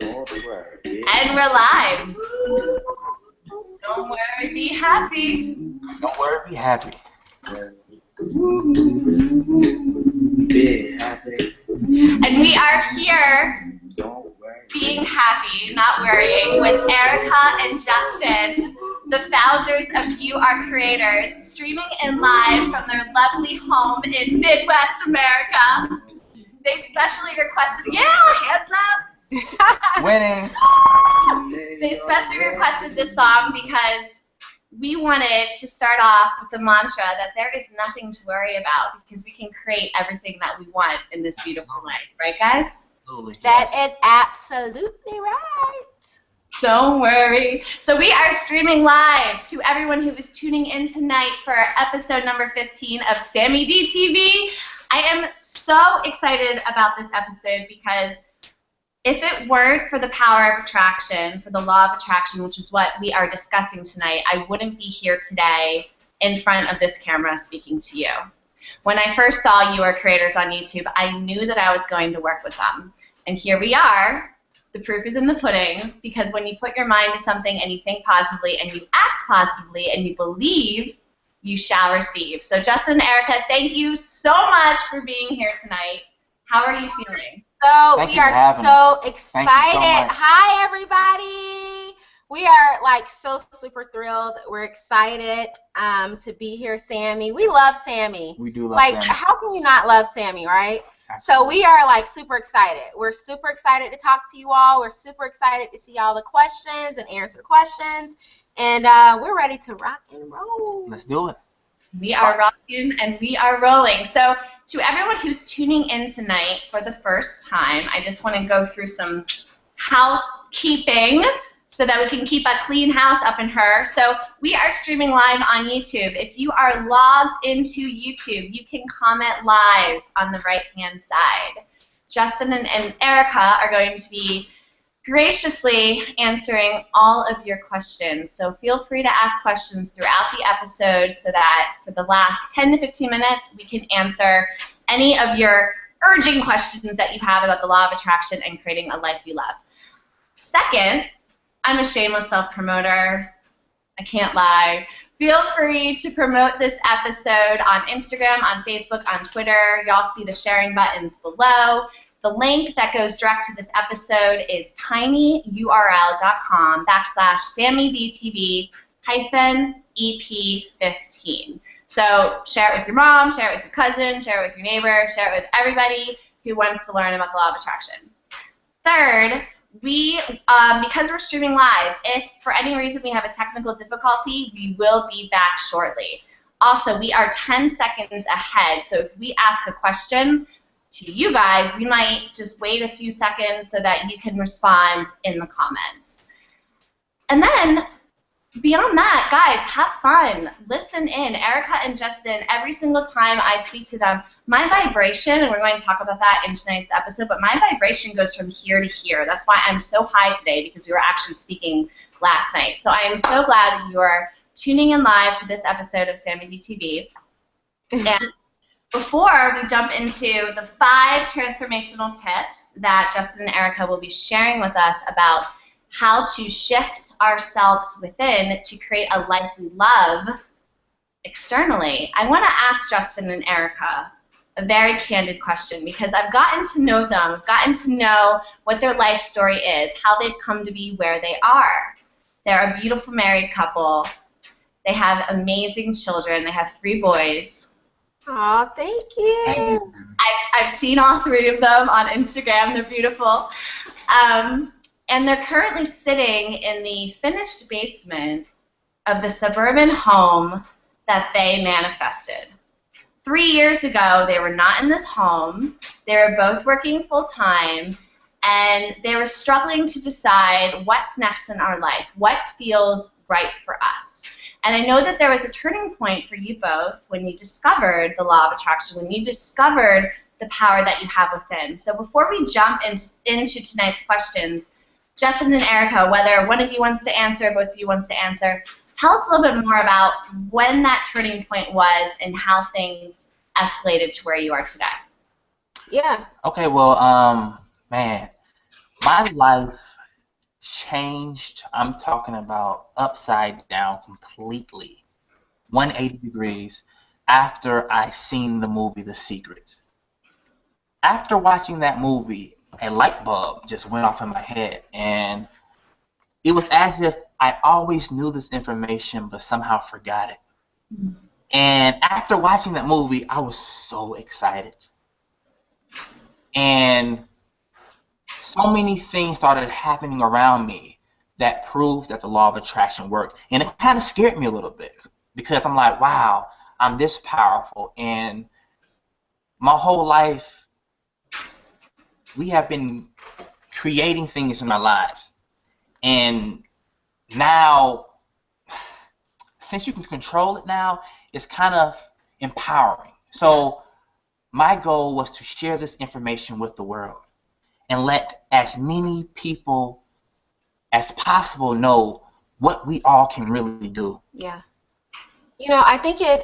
And we're live. Don't worry, be happy. Don't worry, be happy. Be happy. And we are here being happy, not worrying, with Erica and Justin, the founders of YouAreCreators, streaming in live from their lovely home in Midwest America. They specially requested, hands up. Winning. They specially requested this song because we wanted to start off with the mantra that there is nothing to worry about because we can create everything that we want in this beautiful life. Right, guys? Absolutely. That is absolutely right. Don't worry. So we are streaming live to everyone who is tuning in tonight for episode number 15 of SAMMYDTV. I am so excited about this episode because if it weren't for the power of attraction, for the law of attraction, which is what we are discussing tonight, I wouldn't be here today in front of this camera speaking to you. When I first saw YouAreCreators on YouTube, I knew that I was going to work with them. And here we are. The proof is in the pudding, because when you put your mind to something and you think positively and you act positively and you believe, you shall receive. So Justin and Erica, thank you so much for being here tonight. How are you feeling? So we are so excited. Hi, everybody. We are like so super thrilled. We're excited to be here, Sammy. We love Sammy. We do love Sammy. Sammy. How can you not love Sammy, right? Absolutely. So we are like super excited. We're super excited to talk to you all. We're super excited to see all the questions and answer questions. And we're ready to rock and roll. Let's do it. We are rocking and we are rolling. So to everyone who's tuning in tonight for the first time, I just want to go through some housekeeping so that we can keep a clean house up in her. So we are streaming live on YouTube. If you are logged into YouTube, you can comment live on the right-hand side. Justin and Erica are going to be graciously answering all of your questions. So feel free to ask questions throughout the episode so that for the last 10 to 15 minutes, we can answer any of your urging questions that you have about the law of attraction and creating a life you love. Second, I'm a shameless self-promoter. I can't lie. Feel free to promote this episode on Instagram, on Facebook, on Twitter. Y'all see the sharing buttons below. The link that goes direct to this episode is tinyurl.com/SAMMYDTV-EP15. So share it with your mom, share it with your cousin, share it with your neighbor, share it with everybody who wants to learn about the law of attraction. Third, because we're streaming live, if for any reason we have a technical difficulty, we will be back shortly. Also, we are 10 seconds ahead, so if we ask a question to you guys, we might just wait a few seconds so that you can respond in the comments. And then, beyond that, guys, have fun. Listen in. Erica and Justin, every single time I speak to them, my vibration, and we're going to talk about that in tonight's episode, but my vibration goes from here to here. That's why I'm so high today, because we were actually speaking last night. So I am so glad that you are tuning in live to this episode of SAMMYDTV. And before we jump into the 5 transformational tips that Justin and Erica will be sharing with us about how to shift ourselves within to create a life we love externally, I want to ask Justin and Erica a very candid question, because I've gotten to know them. I've gotten to know what their life story is, how they've come to be where they are. They're a beautiful married couple. They have amazing children. They have 3 boys. Aw, thank you. I've seen all 3 of them on Instagram. They're beautiful. And they're currently sitting in the finished basement of the suburban home that they manifested. 3 years ago, they were not in this home. They were both working full-time, and they were struggling to decide what's next in our life, what feels right for us. And I know that there was a turning point for you both when you discovered the law of attraction, when you discovered the power that you have within. So before we jump into tonight's questions, Justin and Erica, whether one of you wants to answer, both of you wants to answer, tell us a little bit more about when that turning point was and how things escalated to where you are today. Yeah. Okay, well, man, my life changed. I'm talking about upside down completely, 180 degrees, after I seen the movie The Secret. After watching that movie, a light bulb just went off in my head, and it was as if I always knew this information but somehow forgot it. And after watching that movie, I was so excited. And so many things started happening around me that proved that the law of attraction worked. And it kind of scared me a little bit because I'm like, wow, I'm this powerful. And my whole life, we have been creating things in our lives. And now, since you can control it now, it's kind of empowering. So my goal was to share this information with the world and let as many people as possible know what we all can really do. Yeah. You know, I think it,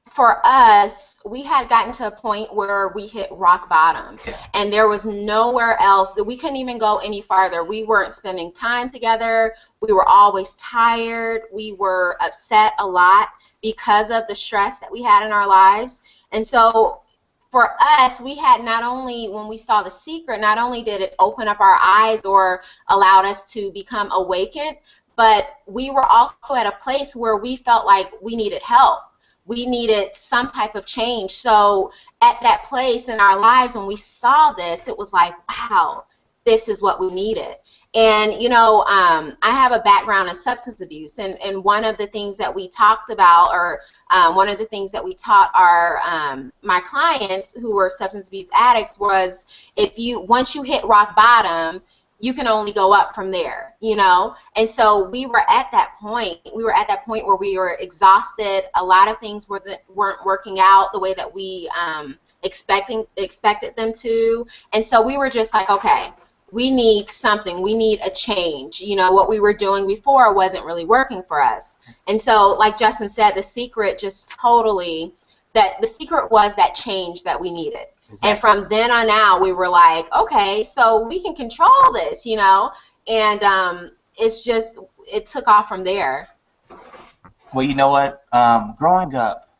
for us, we had gotten to a point where we hit rock bottom, and there was nowhere else. We couldn't even go any farther. We weren't spending time together. We were always tired. We were upset a lot because of the stress that we had in our lives. And so for us, we had not only, when we saw The Secret, not only did it open up our eyes or allowed us to become awakened, but we were also at a place where we felt like we needed help. We needed some type of change. So at that place in our lives, when we saw this, it was like, wow, this is what we needed. And, you know, I have a background in substance abuse, and one of the things that we talked about, or one of the things that we taught our my clients who were substance abuse addicts was, once you hit rock bottom, you can only go up from there, you know? And so we were at that point. We were at that point where we were exhausted. A lot of things weren't working out the way that we expected them to. And so we were just like, okay, we need something. We need a change. You know, what we were doing before wasn't really working for us. And so, like Justin said, The Secret just totally, The Secret was that change that we needed. Exactly. And from then on out, we were like, okay, so we can control this, you know? And it's just, it took off from there. Well, you know what? Growing up,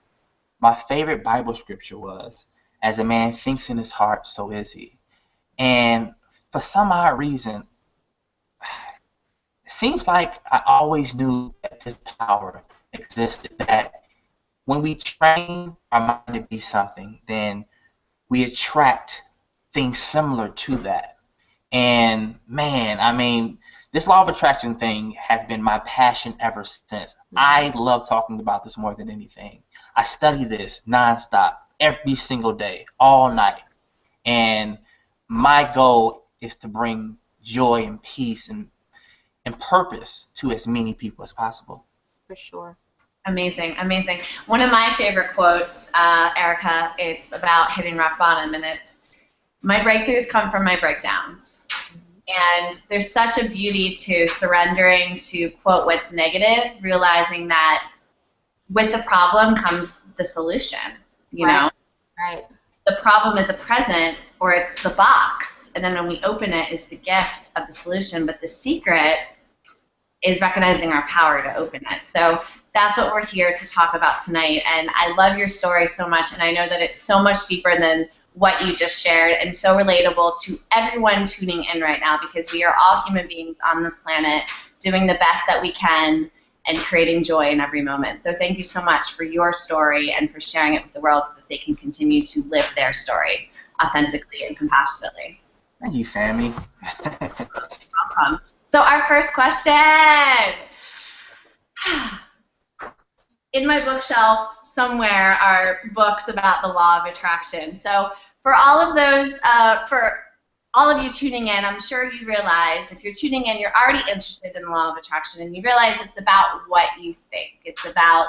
my favorite Bible scripture was, as a man thinks in his heart, so is he. And for some odd reason, it seems like I always knew that this power existed, that when we train our mind to be something, then we attract things similar to that. And man, I mean, this law of attraction thing has been my passion ever since. I love talking about this more than anything. I study this nonstop, every single day, all night. And my goal is to bring joy and peace and purpose to as many people as possible. For sure. Amazing, amazing. One of my favorite quotes, Erica, it's about hitting rock bottom, and it's, my breakthroughs come from my breakdowns. And there's such a beauty to surrendering to, quote, what's negative, realizing that with the problem comes the solution, you know? Right. The problem is a present, or it's the box, and then when we open it is the gift of the solution, but the secret is recognizing our power to open it. So that's what we're here to talk about tonight, and I love your story so much, and I know that it's so much deeper than what you just shared and so relatable to everyone tuning in right now, because we are all human beings on this planet doing the best that we can and creating joy in every moment. So thank you so much for your story and for sharing it with the world so that they can continue to live their story authentically and compassionately. Thank you, Sammy. Welcome. So our first question. In my bookshelf somewhere are books about the law of attraction. So for all of those, for all of you tuning in, I'm sure you realize, if you're tuning in, you're already interested in the law of attraction, and you realize it's about what you think. It's about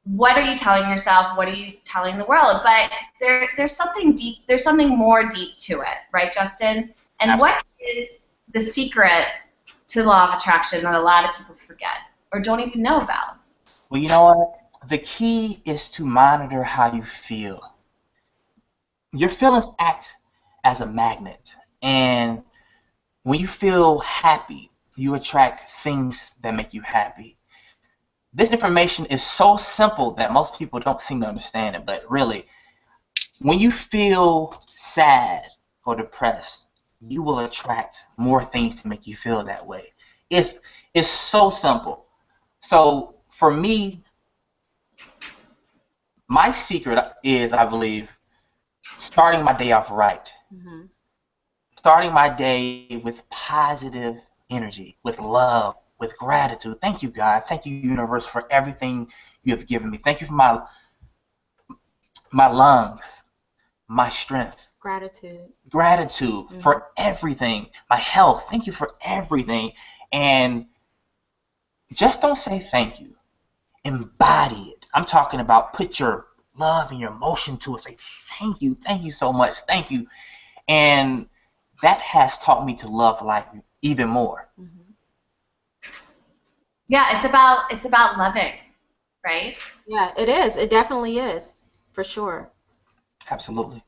what are you telling yourself, what are you telling the world. But there's something deep, there's something more deep to it, right, Justin? And what is the secret to the law of attraction that a lot of people forget or don't even know about? Well, you know what? The key is to monitor how you feel. Your feelings act as a magnet, and when you feel happy, you attract things that make you happy. This information is so simple that most people don't seem to understand it, but really, when you feel sad or depressed, you will attract more things to make you feel that way. It's so simple. So for me, my secret is, I believe, starting my day off right. Mm-hmm. Starting my day with positive energy, with love, with gratitude. Thank you, God. Thank you, universe, for everything you have given me. Thank you for my lungs, my strength. Gratitude. Gratitude Mm-hmm. for everything. My health. Thank you for everything. And just don't say thank you. Embody it. I'm talking about put your love and your emotion to it. Say thank you so much, thank you. And that has taught me to love life even more. Mm-hmm. Yeah, it's about loving, right? Yeah, it is. It definitely is, for sure. Absolutely.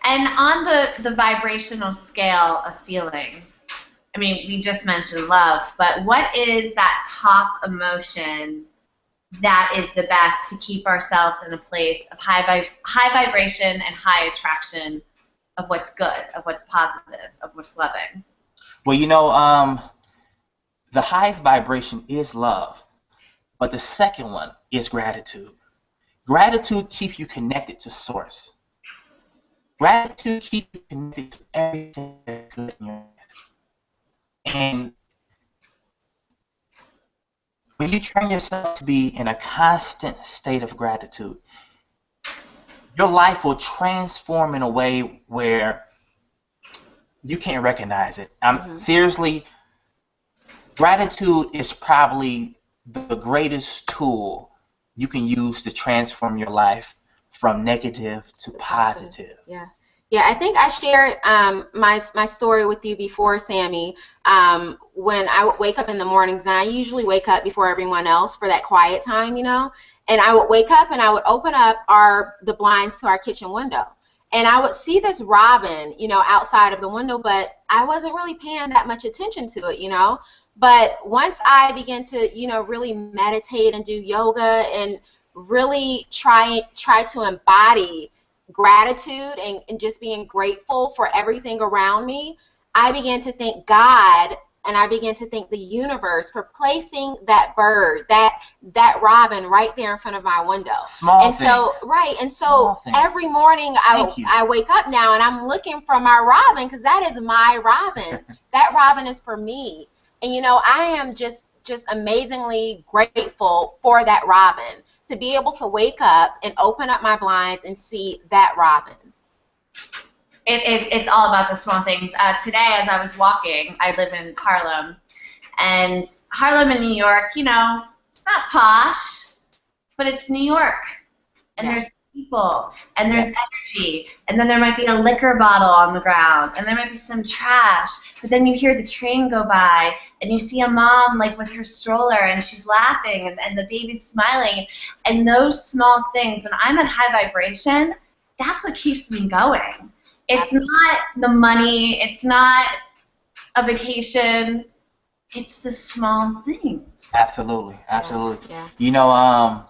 And on the vibrational scale of feelings, I mean, we just mentioned love, but what is that top emotion that is the best to keep ourselves in a place of high vibration and high attraction of what's good, of what's positive, of what's loving? Well, the highest vibration is love, but the second one is gratitude. Gratitude keeps you connected to source. Gratitude keeps you connected to everything that's good in your life. And when you train yourself to be in a constant state of gratitude, your life will transform in a way where you can't recognize it. Mm-hmm. Seriously, gratitude is probably the greatest tool you can use to transform your life from negative to positive. Yeah. Yeah, I think I shared my story with you before, Sammy. When I would wake up in the mornings, and I usually wake up before everyone else for that quiet time, and I would wake up and I would open up the blinds to our kitchen window. And I would see this robin, outside of the window, but I wasn't really paying that much attention to it, But once I began to, really meditate and do yoga and really try to embody gratitude and just being grateful for everything around me, I began to thank God and I began to thank the universe for placing that bird, that robin right there in front of my window. Small things. And so every morning I wake up now and I'm looking for my robin because that is my robin. That robin is for me. And I am just amazingly grateful for that robin, to be able to wake up and open up my blinds and see that robin. It's all about the small things. Today, as I was walking, I live in Harlem, and Harlem in New York, it's not posh, but it's New York, and there's people, and there's energy, and then there might be a liquor bottle on the ground, and there might be some trash, but then you hear the train go by, and you see a mom with her stroller, and she's laughing, and the baby's smiling, and those small things, and I'm at high vibration, that's what keeps me going. It's not the money, it's not a vacation, it's the small things. Absolutely. Yeah.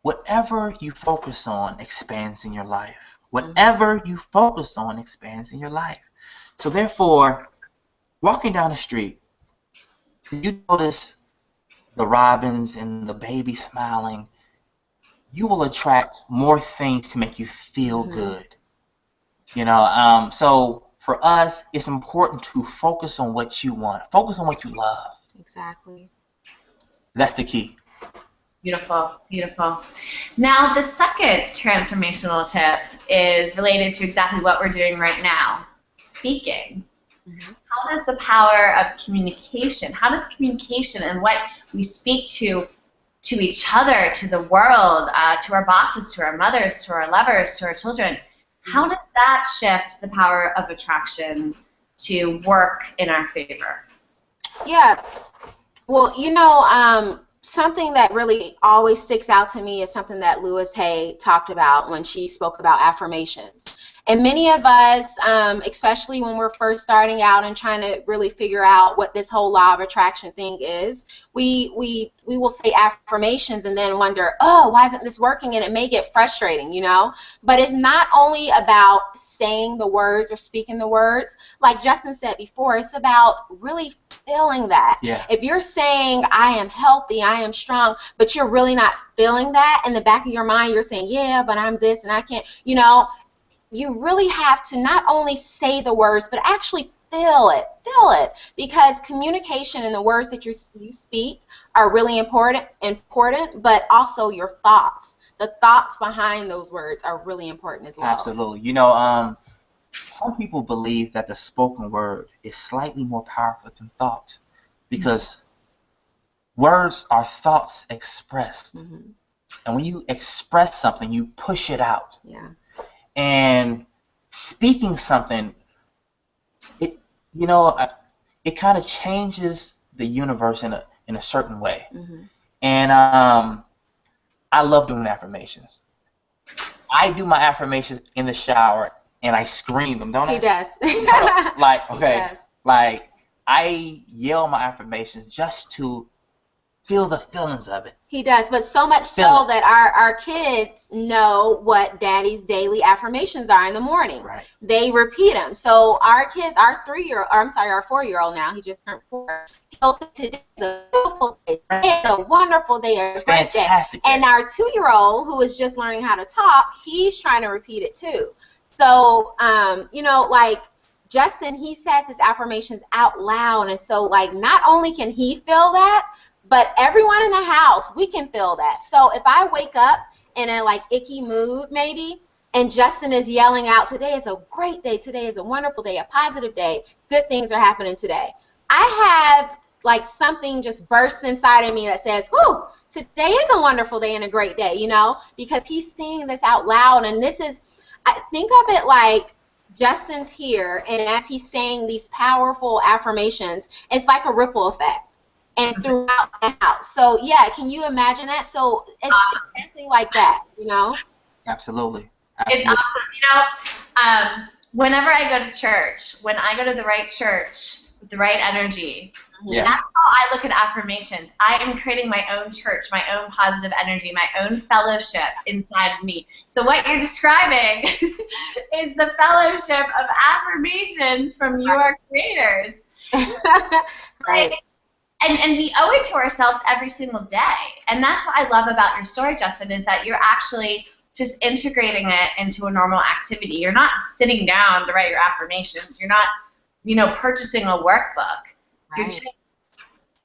Whatever you focus on expands in your life. Whatever you focus on expands in your life. So therefore, walking down the street, you notice the robins and the baby smiling, you will attract more things to make you feel good. So for us, it's important to focus on what you want. Focus on what you love. Exactly. That's the key. Beautiful, beautiful. Now, the second transformational tip is related to exactly what we're doing right now, speaking. Mm-hmm. How does the power of communication, and what we speak to each other, to the world, to our bosses, to our mothers, to our lovers, to our children, how does that shift the power of attraction to work in our favor? Yeah. Well, something that really always sticks out to me is something that Louise Hay talked about when she spoke about affirmations. And many of us, especially when we're first starting out and trying to really figure out what this whole law of attraction thing is, we will say affirmations and then wonder, oh, why isn't this working? And it may get frustrating, you know. But it's not only about saying the words or speaking the words. Like Justin said before, it's about really feeling that. Yeah. If you're saying, I am healthy, I am strong, but you're really not feeling that, in the back of your mind you're saying, yeah, but I'm this and I can't, you know, you really have to not only say the words, but actually feel it, because communication and the words that you speak are really important, but also your thoughts. The thoughts behind those words are really important as well. Absolutely. You know, some people believe that the spoken word is slightly more powerful than thought, because words are thoughts expressed. Mm-hmm. And when you express something, you push it out. Yeah. And speaking something, it kind of changes the universe in a certain way. Mm-hmm. And I love doing affirmations. I do my affirmations in the shower and I scream them, don't I? He does. Like, okay, He does. Like I yell my affirmations just to feel the feelings of it. He does, but so much so that our kids know what Daddy's daily affirmations are in the morning. Right. They repeat them. So our kids, our 4-year-old now, he just turned 4. He'll say, today's a beautiful day. It's a wonderful day. A great day. Fantastic day. And our 2-year-old, who is just learning how to talk, he's trying to repeat it too. So, like Justin, he says his affirmations out loud, and so like not only can he feel that, but everyone in the house, we can feel that. So if I wake up in a like icky mood maybe, and Justin is yelling out, today is a great day, today is a wonderful day, a positive day, good things are happening today, I have like something just burst inside of me that says, whew, today is a wonderful day and a great day, you know, because he's saying this out loud. And this is, I think of it like Justin's here, and as he's saying these powerful affirmations, it's like a ripple effect. And throughout the house. So yeah, can you imagine that? So it's exactly like that, you know? Absolutely. It's awesome. You know, whenever I go to church, when I go to the right church with the right energy, that's how I look at affirmations. I am creating my own church, my own positive energy, my own fellowship inside of me. So what you're describing is the fellowship of affirmations from YouAreCreators. Right. And we owe it to ourselves every single day. And that's what I love about your story, Justin, is that you're actually just integrating it into a normal activity. You're not sitting down to write your affirmations. You're not, purchasing a workbook. Right. You're just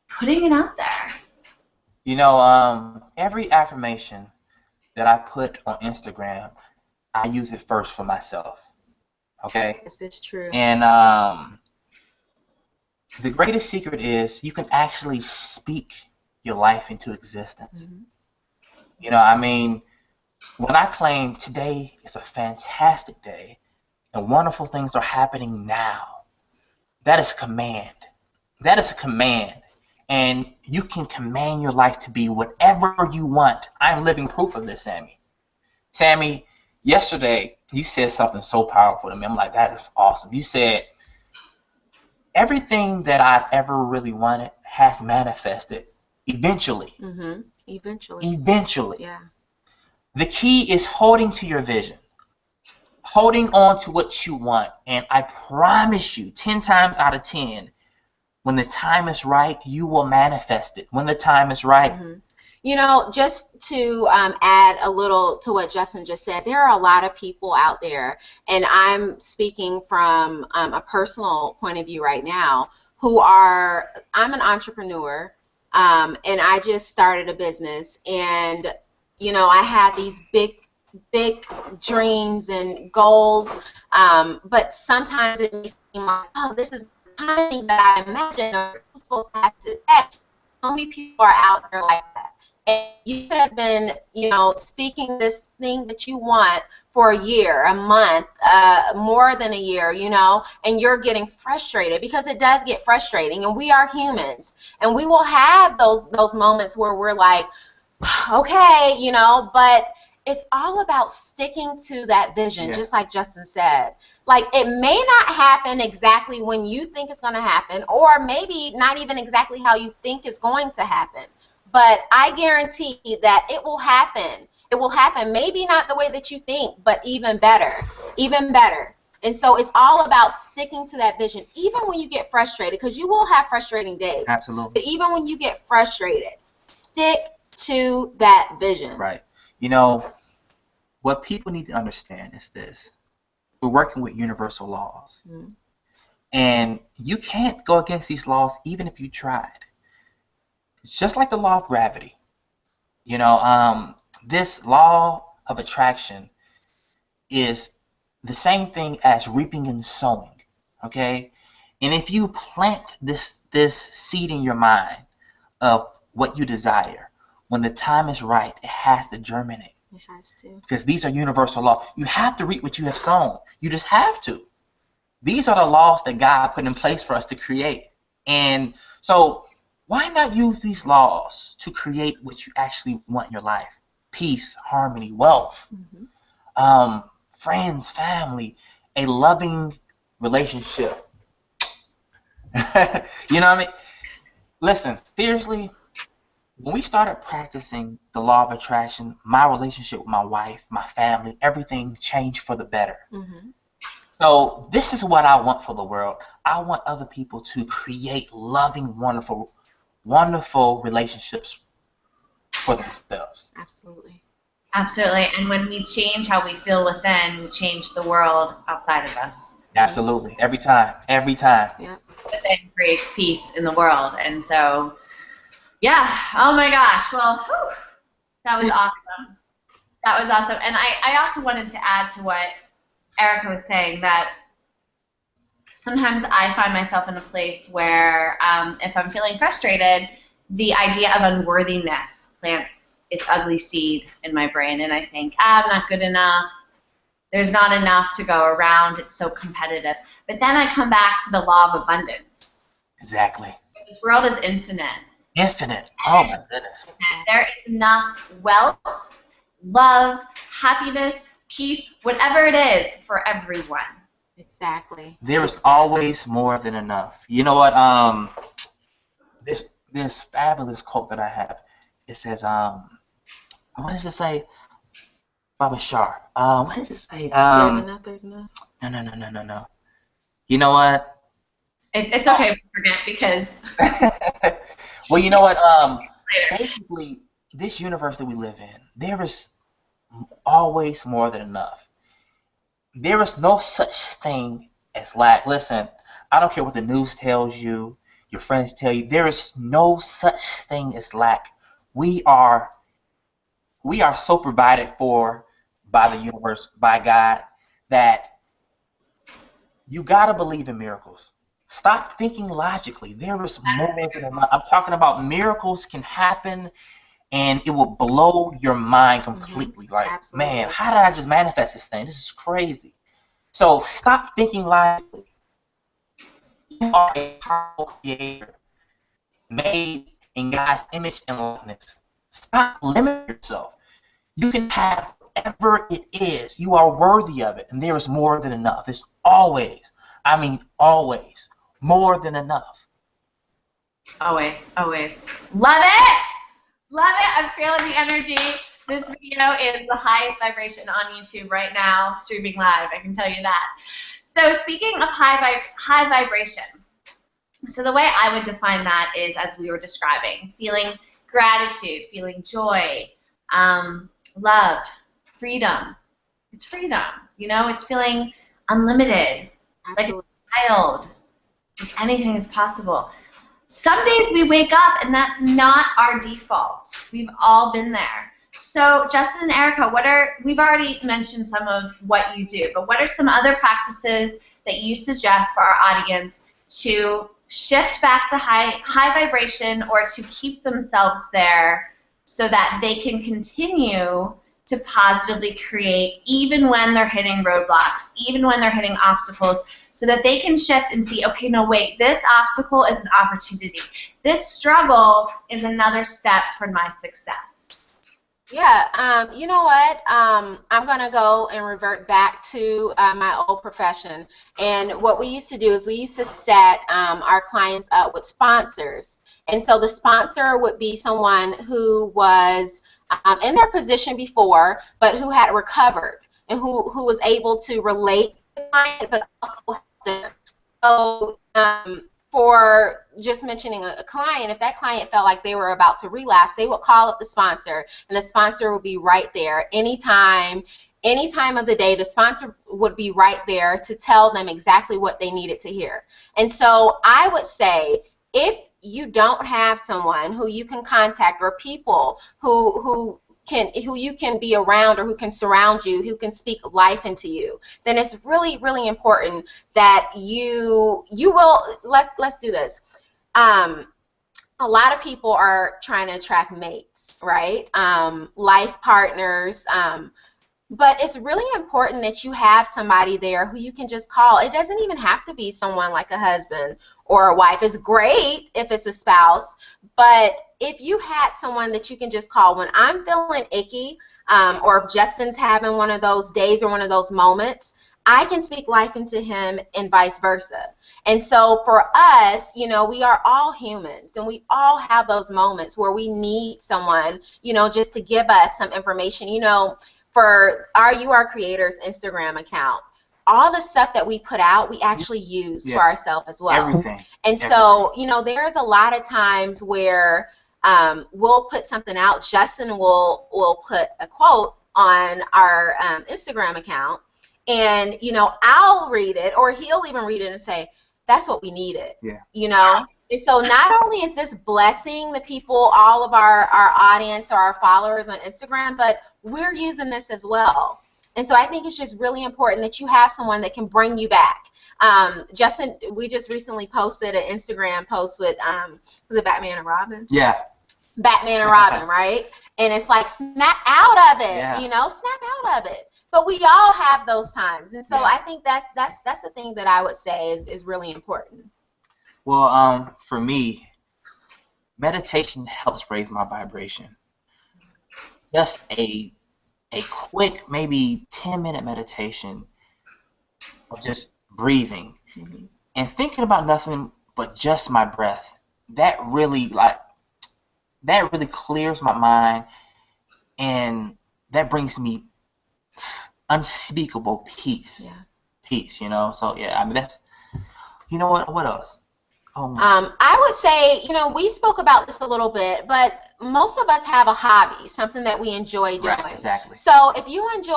putting it out there. You know, every affirmation that I put on Instagram, I use it first for myself. Okay? Is this true? And the greatest secret is you can actually speak your life into existence. Mm-hmm. You know, I mean, when I claim today is a fantastic day and wonderful things are happening now, that is command. That is a command. And you can command your life to be whatever you want. I'm living proof of this, Sammy. Sammy, yesterday you said something so powerful to me. I'm like, that is awesome. You said, everything that I've ever really wanted has manifested eventually. Mm-hmm. Eventually. Eventually. Yeah. The key is holding to your vision, holding on to what you want. And I promise you, 10 times out of 10, when the time is right, you will manifest it. When the time is right. Mm-hmm. You know, just to add a little to what Justin just said, there are a lot of people out there, and I'm speaking from a personal point of view right now, I'm an entrepreneur, and I just started a business, and, I have these big dreams and goals, but sometimes it may seem like, oh, this is the timing that I imagined or was supposed to happen today. So many people are out there like that. And you could have been, speaking this thing that you want for a year, a month, more than a year, and you're getting frustrated, because it does get frustrating, and we are humans, and we will have those moments where we're like, okay, but it's all about sticking to that vision, Yeah. just like Justin said. Like, it may not happen exactly when you think it's going to happen, or maybe not even exactly how you think it's going to happen. But I guarantee that it will happen. It will happen. Maybe not the way that you think, but even better. Even better. And so it's all about sticking to that vision, even when you get frustrated, because you will have frustrating days. Absolutely. But even when you get frustrated, stick to that vision. Right. You know, what people need to understand is this. We're working with universal laws. Mm. And you can't go against these laws even if you tried. It's just like the law of gravity. You know, this law of attraction is the same thing as reaping and sowing. Okay? And if you plant this seed in your mind of what you desire, when the time is right, it has to germinate. It has to. Because these are universal laws. You have to reap what you have sown. You just have to. These are the laws that God put in place for us to create. And so why not use these laws to create what you actually want in your life? Peace, harmony, wealth, friends, family, a loving relationship. You know what I mean? Listen, seriously, when we started practicing the law of attraction, my relationship with my wife, my family, everything changed for the better. Mm-hmm. So this is what I want for the world. I want other people to create loving, wonderful, wonderful relationships for themselves. Absolutely. Absolutely. And when we change how we feel within, we change the world outside of us. Absolutely. Every time. Every time. Yep. Within creates peace in the world. And so, yeah. Oh my gosh. Well, whew, that was awesome. That was awesome. And I also wanted to add to what Erica was saying, that sometimes I find myself in a place where if I'm feeling frustrated, the idea of unworthiness plants its ugly seed in my brain. And I think, I'm not good enough. There's not enough to go around. It's so competitive. But then I come back to the law of abundance. Exactly. This world is infinite. Infinite. Oh my goodness. There is enough wealth, love, happiness, peace, whatever it is, for everyone. Exactly. There is always more than enough. You know what? This fabulous quote that I have. It says, what does it say? Baba Shar. What does it say? There's enough. There's enough. No. You know what? It's okay if you forget, because well, you know what? later. Basically, this universe that we live in, there is always more than enough. There is no such thing as lack. Listen, I don't care what the news tells you, your friends tell you. There is no such thing as lack. We are so provided for by the universe, by God, that you gotta believe in miracles. Stop thinking logically. There is more than enough. I'm talking about miracles can happen, and it will blow your mind completely. Like, Absolutely. man, how did I just manifest this thing? This is crazy. So stop thinking logically. You are a powerful creator, made in God's image and likeness. Stop limiting yourself. You can have whatever it is. You are worthy of it, and there is more than enough. It's always, I mean always, more than enough. Always, always. Love it! Love it! I'm feeling the energy. This video is the highest vibration on YouTube right now, streaming live, I can tell you that. So speaking of high vibration, so the way I would define that is, as we were describing, feeling gratitude, feeling joy, love, freedom. It's freedom, you know? It's feeling unlimited, Absolutely. like a child, like anything is possible. Some days we wake up and that's not our default. We've all been there. So Justin and Erica, we've already mentioned some of what you do, but what are some other practices that you suggest for our audience to shift back to high vibration, or to keep themselves there so that they can continue to positively create even when they're hitting roadblocks, even when they're hitting obstacles, so that they can shift and see, okay, no, wait, this obstacle is an opportunity. This struggle is another step toward my success. Yeah, you know what? I'm gonna go and revert back to my old profession. And what we used to do is we used to set our clients up with sponsors. And so the sponsor would be someone who was in their position before, but who had recovered and who was able to relate to the client, but also help them. So for just mentioning a client, if that client felt like they were about to relapse, they would call up the sponsor, and the sponsor would be right there anytime of the day. The sponsor would be right there to tell them exactly what they needed to hear. And so I would say, if you don't have someone who you can contact, or people who you can be around, or who can surround you, who can speak life into you, then it's really, really important that you will, let's do this. A lot of people are trying to attract mates, right? Life partners. But it's really important that you have somebody there who you can just call. It doesn't even have to be someone like a husband or a wife. It's great if it's a spouse, but if you had someone that you can just call when I'm feeling icky, or if Justin's having one of those days or one of those moments, I can speak life into him, and vice versa. And so for us, you know, we are all humans, and we all have those moments where we need someone, you know, just to give us some information. You know, for our YouAreCreators Instagram account, all the stuff that we put out, we actually use for ourselves as well. Everything. And so, you know, there's a lot of times where we'll put something out. Justin will put a quote on our Instagram account, and, you know, I'll read it, or he'll even read it and say, that's what we needed. Yeah. You know? And so not only is this blessing the people, all of our audience or our followers on Instagram, but we're using this as well. And so I think it's just really important that you have someone that can bring you back. Justin, we just recently posted an Instagram post with, was it Batman and Robin? Yeah. Batman and Robin, right? And it's like, snap out of it, you know, snap out of it. But we all have those times. And so I think that's the thing that I would say is really important. Well, for me, meditation helps raise my vibration. Just a quick, maybe 10-minute meditation of just breathing and thinking about nothing but just my breath. That really clears my mind, and that brings me unspeakable peace. Yeah. Peace, you know. So yeah, I mean, that's, you know what else? I would say, you know, we spoke about this a little bit, but most of us have a hobby, something that we enjoy doing. Right, exactly. So if you enjoy,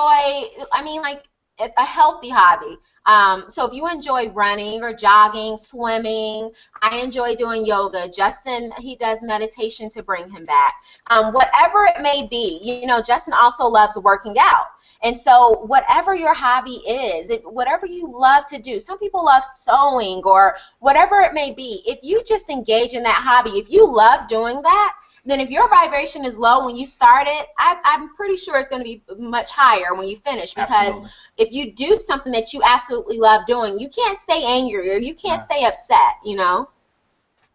I mean, like a healthy hobby. So if you enjoy running or jogging, swimming, I enjoy doing yoga. Justin, he does meditation to bring him back. Whatever it may be, you know, Justin also loves working out. And so whatever your hobby is, whatever you love to do, some people love sewing or whatever it may be, if you just engage in that hobby, if you love doing that, then if your vibration is low when you start it, I'm pretty sure it's going to be much higher when you finish, because if you do something that you absolutely love doing, you can't stay angry or you can't stay upset, you know?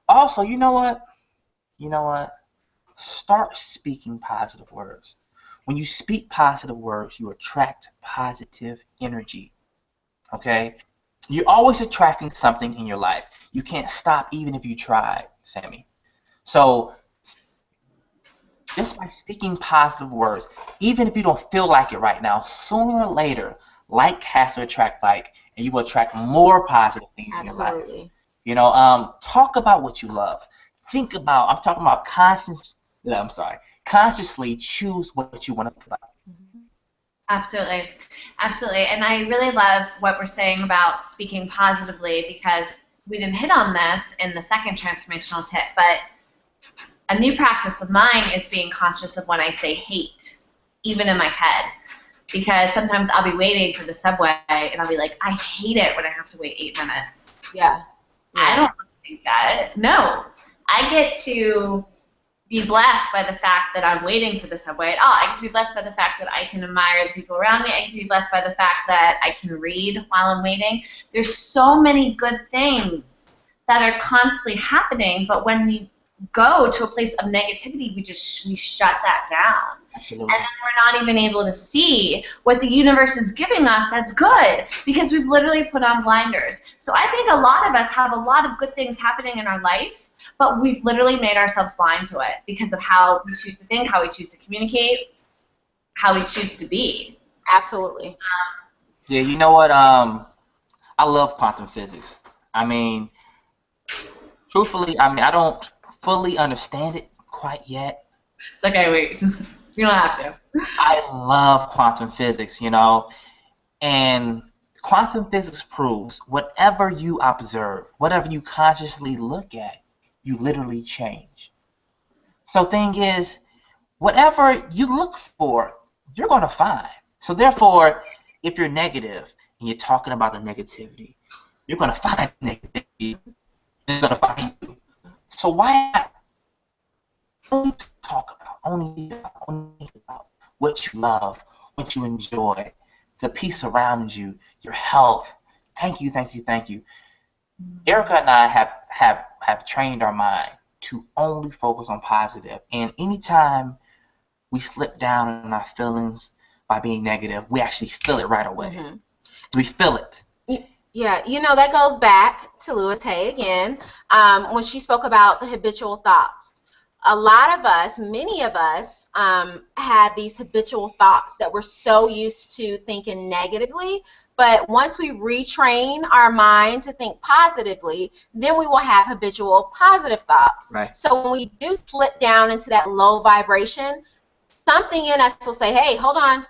Also, you know what? Start speaking positive words. When you speak positive words, you attract positive energy, okay? You're always attracting something in your life. You can't stop even if you try, Sammy. So just by speaking positive words, even if you don't feel like it right now, sooner or later, like has to attract like, and you will attract more positive things in your life. You know, talk about what you love. Think about, I'm talking about consciously choose what you want to think about. Absolutely. Absolutely. And I really love what we're saying about speaking positively, because we didn't hit on this in the second transformational tip, but a new practice of mine is being conscious of when I say hate, even in my head. Because sometimes I'll be waiting for the subway and I'll be like, I hate it when I have to wait 8 minutes. Yeah. I don't think that. No. I get to be blessed by the fact that I'm waiting for the subway at all. I get to be blessed by the fact that I can admire the people around me. I get to be blessed by the fact that I can read while I'm waiting. There's so many good things that are constantly happening, but when we go to a place of negativity, we shut that down. Absolutely. And then we're not even able to see what the universe is giving us that's good because we've literally put on blinders. So I think a lot of us have a lot of good things happening in our life, but we've literally made ourselves blind to it because of how we choose to think, how we choose to communicate, how we choose to be. Absolutely. Yeah, you know what? I love quantum physics. I mean, truthfully, I don't fully understand it quite yet. It's okay, wait. You don't have to. I love quantum physics, you know, and quantum physics proves whatever you observe, whatever you consciously look at, you literally change. So thing is, whatever you look for, you're going to find. So therefore, if you're negative and you're talking about the negativity, you're going to find negativity. It's going to find you. So why not only talk about, only think about what you love, what you enjoy, the peace around you, your health. Thank you, thank you, thank you. Erica and I have trained our mind to only focus on positive. And anytime we slip down in our feelings by being negative, we actually feel it right away. Mm-hmm. We feel it. Yeah, you know, that goes back to Louise Hay again, when she spoke about the habitual thoughts. A lot of us, many of us, have these habitual thoughts that we're so used to thinking negatively, but once we retrain our mind to think positively, then we will have habitual positive thoughts. Right. So when we do slip down into that low vibration, something in us will say, hey, hold on,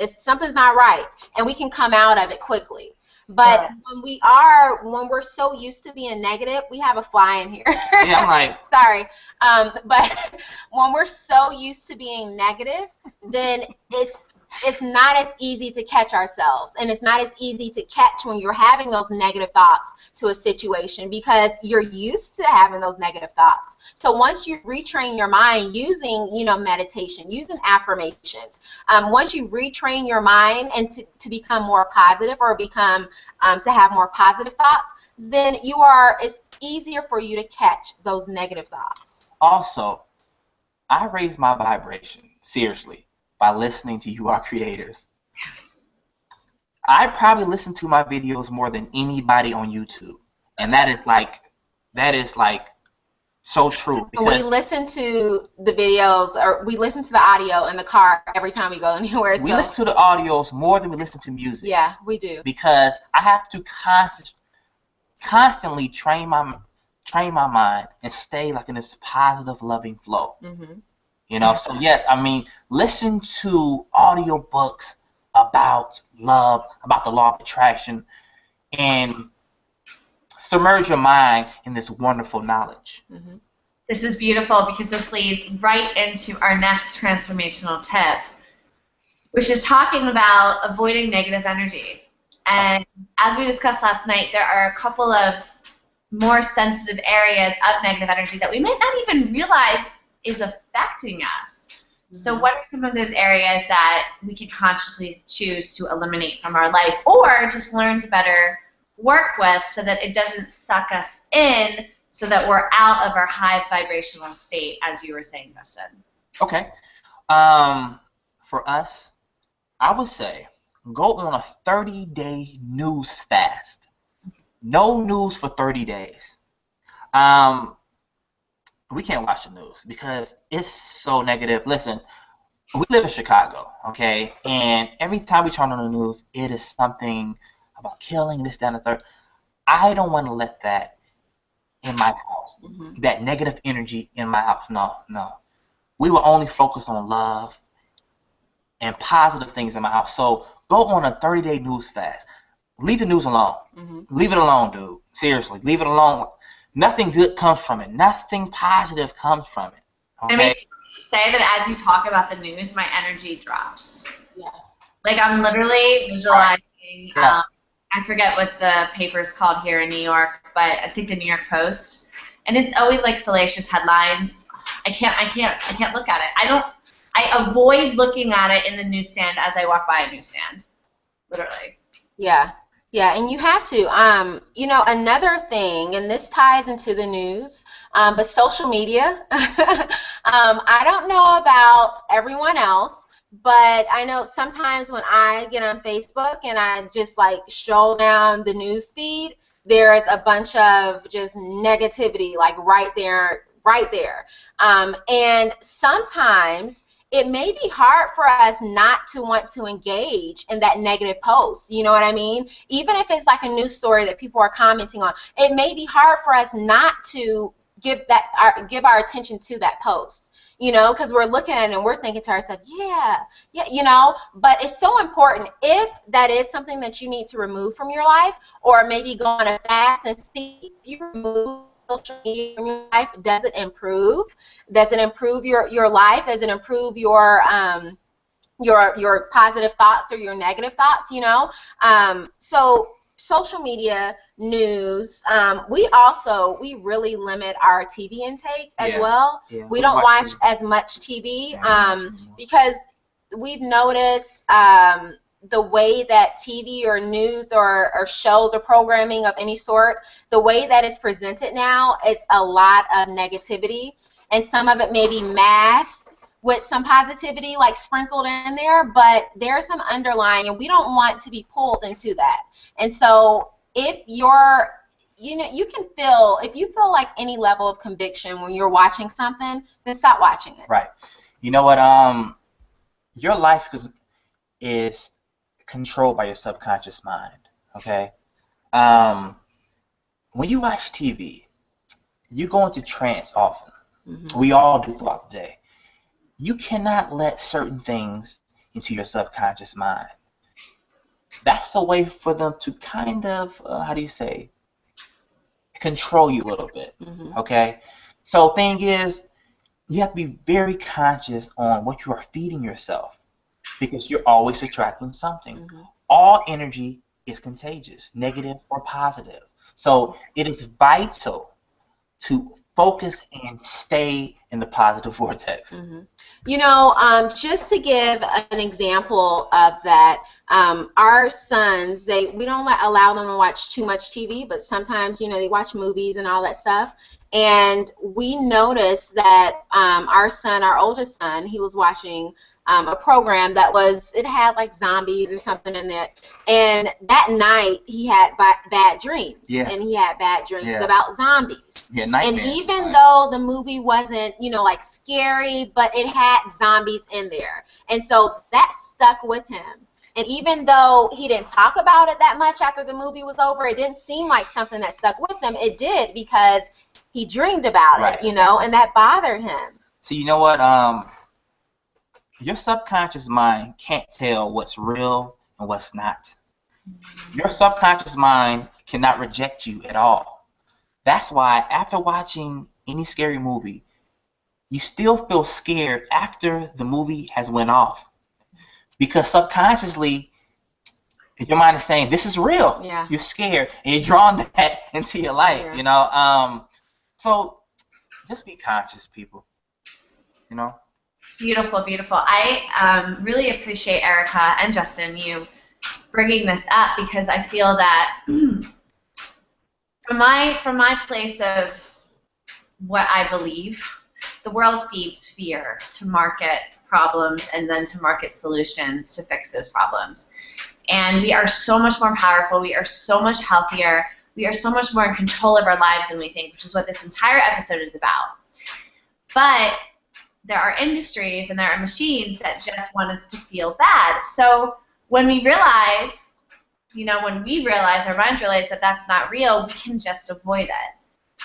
something's not right, and we can come out of it quickly. But when we're so used to being negative, we have a fly in here. Yeah, I'm like, sorry. But when we're so used to being negative, then it's not as easy to catch ourselves, and it's not as easy to catch when you're having those negative thoughts to a situation because you're used to having those negative thoughts. So once you retrain your mind using, meditation, using affirmations, once you retrain your mind and to become more positive or become to have more positive thoughts, then it's easier for you to catch those negative thoughts. Also, I raise my vibration, seriously, by listening to You Are Creators. I probably listen to my videos more than anybody on YouTube. And that is like so true. We listen to the videos, or we listen to the audio in the car every time we go anywhere. We listen to the audios more than we listen to music. Yeah, we do. Because I have to constantly train my mind and stay like in this positive, loving flow. Mm-hmm. So yes, listen to audiobooks about love, about the law of attraction, and submerge your mind in this wonderful knowledge. Mm-hmm. This is beautiful because this leads right into our next transformational tip, which is talking about avoiding negative energy. And as we discussed last night, there are a couple of more sensitive areas of negative energy that we might not even realize is affecting us. So what are some of those areas that we can consciously choose to eliminate from our life or just learn to better work with so that it doesn't suck us in so that we're out of our high vibrational state, as you were saying, Justin? Okay. For us, I would say go on a 30-day news fast. No news for 30 days. We can't watch the news because it's so negative. Listen, we live in Chicago, okay? And every time we turn on the news, it is something about killing, this, that, and the third. I don't want to let that in my house, that negative energy in my house. No. We will only focus on love and positive things in my house. So go on a 30-day news fast. Leave the news alone. Leave it alone, dude. Seriously, leave it alone. Nothing good comes from it. Nothing positive comes from it. Okay? Say that as you talk about the news, my energy drops. Yeah. Like I'm literally visualizing. Yeah. I forget what the paper's called here in New York, but I think the New York Post, and it's always like salacious headlines. I can't look at it. I avoid looking at it in the newsstand as I walk by a newsstand. Literally. Yeah. Yeah, and you have to. You know, another thing, and this ties into the news, but social media. I don't know about everyone else, but I know sometimes when I get on Facebook and I just like stroll down the news feed, there's a bunch of just negativity, like right there, right there. And sometimes it may be hard for us not to want to engage in that negative post. You know what I mean? Even if it's like a news story that people are commenting on, it may be hard for us not to give our attention to that post. You know, because we're looking at it and we're thinking to ourselves, yeah, you know, but it's so important if that is something that you need to remove from your life, or maybe go on a fast and see if you remove social media from your life, does it improve? Does it improve your life? Does it improve your positive thoughts or your negative thoughts? You know, so social media, news. We really limit our TV intake as well. Yeah, we don't watch as much TV because we've noticed the way that TV or news or shows or programming of any sort, the way that it's presented now, it's a lot of negativity, and some of it may be masked with some positivity like sprinkled in there, but there's some underlying, and we don't want to be pulled into that. And so if you're, you know, if you feel like any level of conviction when you're watching something, then stop watching it. Right. You know what? Your life is controlled by your subconscious mind. Okay. When you watch TV, you go into trance often. Mm-hmm. We all do throughout the day. You cannot let certain things into your subconscious mind. That's a way for them to kind of, how do you say, control you a little bit. Mm-hmm. Okay? So thing is, you have to be very conscious on what you are feeding yourself, because you're always attracting something. Mm-hmm. All energy is contagious, negative or positive. So it is vital to focus and stay in the positive vortex. Mm-hmm. You know, just to give an example of that, our sons, we don't allow them to watch too much TV, but sometimes, you know, they watch movies and all that stuff. And we noticed that our oldest son, he was watching a program that it had like zombies or something in it. And that night he had bad dreams. Yeah. And he had bad dreams about zombies. Yeah, nightmares. And even though the movie wasn't, you know, like scary, but it had zombies in there. And so that stuck with him. And even though he didn't talk about it that much after the movie was over, it didn't seem like something that stuck with him. It did, because he dreamed about it, you know, and that bothered him. So you know what? Your subconscious mind can't tell what's real and what's not. Your subconscious mind cannot reject you at all. That's why after watching any scary movie, you still feel scared after the movie has went off. Because subconsciously, your mind is saying, this is real. Yeah. You're scared, and you're drawing that into your life, you know. So just be conscious, people, you know. Beautiful, beautiful. I really appreciate Erica and Justin, you bringing this up, because I feel that from my place of what I believe, the world feeds fear to market problems and then to market solutions to fix those problems. And we are so much more powerful. We are so much healthier. We are so much more in control of our lives than we think, which is what this entire episode is about. But there are industries and there are machines that just want us to feel bad. So when we realize, our minds realize that that's not real, we can just avoid it.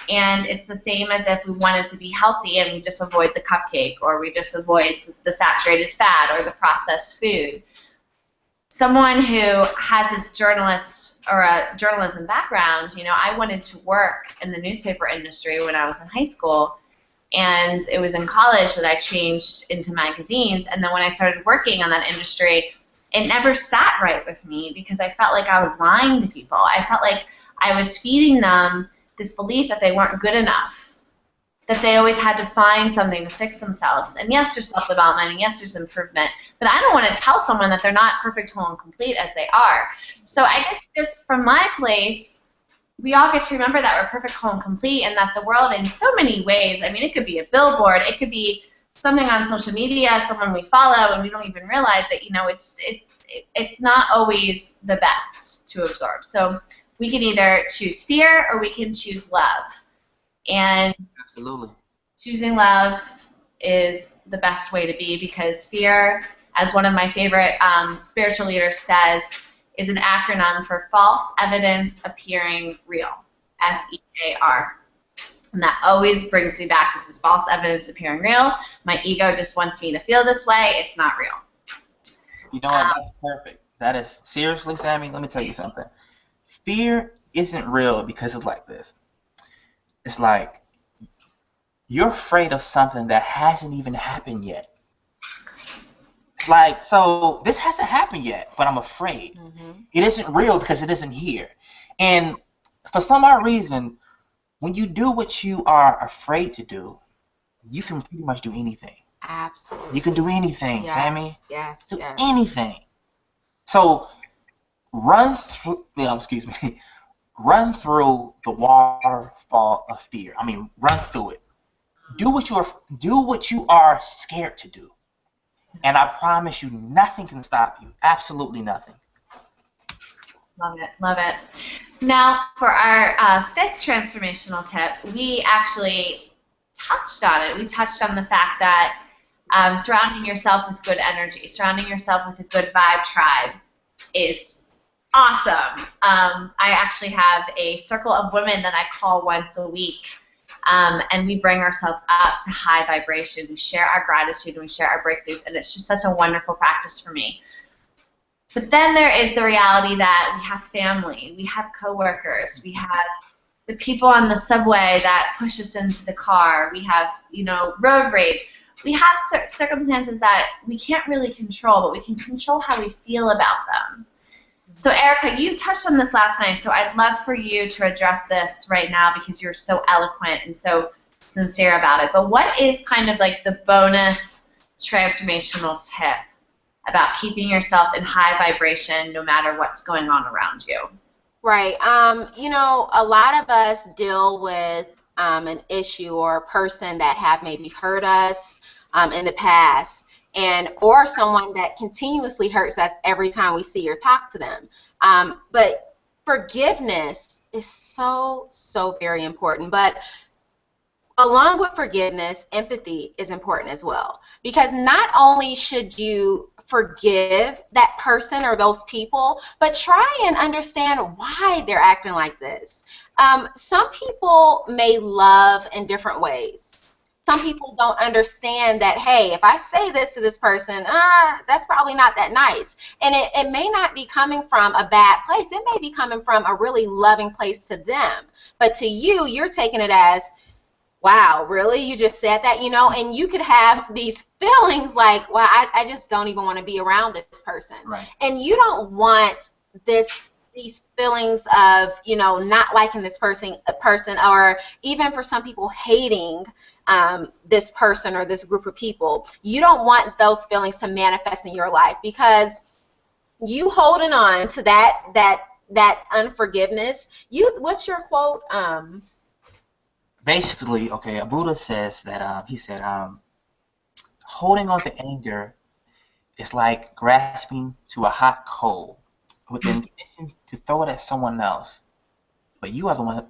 And it's the same as if we wanted to be healthy and we just avoid the cupcake, or we just avoid the saturated fat or the processed food. Someone who has a journalism background, you know, I wanted to work in the newspaper industry when I was in high school. And it was in college that I changed into magazines. And then when I started working on that industry, it never sat right with me, because I felt like I was lying to people. I felt like I was feeding them this belief that they weren't good enough, that they always had to find something to fix themselves. And yes, there's self-development, and yes, there's improvement, but I don't want to tell someone that they're not perfect, whole, and complete as they are. So I guess just from my place, we all get to remember that we're perfect, whole, and complete, and that the world in so many ways, I mean, it could be a billboard, it could be something on social media, someone we follow, and we don't even realize that, you know, it's not always the best to absorb. So we can either choose fear or we can choose love. And Absolutely. choosing love is the best way to be, because fear, as one of my favorite spiritual leaders says, is an acronym for false evidence appearing real, FEAR. And that always brings me back. This is false evidence appearing real. My ego just wants me to feel this way. It's not real. You know what? That's perfect. That is, seriously, Sammy, let me tell you something. Fear isn't real because it's like this. It's like you're afraid of something that hasn't even happened yet. It's like, so this hasn't happened yet, but I'm afraid. It isn't real because it isn't here. And for some odd reason, when you do what you are afraid to do, you can pretty much do anything. Absolutely. You can do anything, Yes, Sammy. yes, Do yes. anything. So run through, excuse me, run through the waterfall of fear. I mean, run through it. Do what you are scared to do. And I promise you, nothing can stop you. Absolutely nothing. Love it, love it. Now, for our fifth transformational tip, we actually touched on it. We touched on the fact that surrounding yourself with good energy, surrounding yourself with a good vibe tribe is awesome. I actually have a circle of women that I call once a week, and we bring ourselves up to high vibration. We share our gratitude and we share our breakthroughs, and it's just such a wonderful practice for me. But then there is the reality that we have family, we have coworkers, we have the people on the subway that push us into the car, we have, you know, road rage. We have circumstances that we can't really control, but we can control how we feel about them. So Erica, you touched on this last night, so I'd love for you to address this right now because you're so eloquent and so sincere about it. But what is kind of like the bonus transformational tip about keeping yourself in high vibration no matter what's going on around you? Right. You know, a lot of us deal with an issue or a person that have maybe hurt us in the past, or someone that continuously hurts us every time we see or talk to them. But forgiveness is so very important. But along with forgiveness, empathy is important as well. Because not only should you forgive that person or those people, but try and understand why they're acting like this. Some people may love in different ways. Some people don't understand that, hey, if I say this to this person, that's probably not that nice. And it may not be coming from a bad place. It may be coming from a really loving place to them. But to you, you're taking it as, wow, really? You just said that, you know? And you could have these feelings like, well, I just don't even want to be around this person. Right. And you don't want these feelings of, you know, not liking this person, or even for some people hating this person or this group of people. You don't want those feelings to manifest in your life, because you holding on to that unforgiveness. What's your quote? Basically, okay, Buddha says that he said holding on to anger is like grasping to a hot coal with the intention to throw it at someone else, but you are the one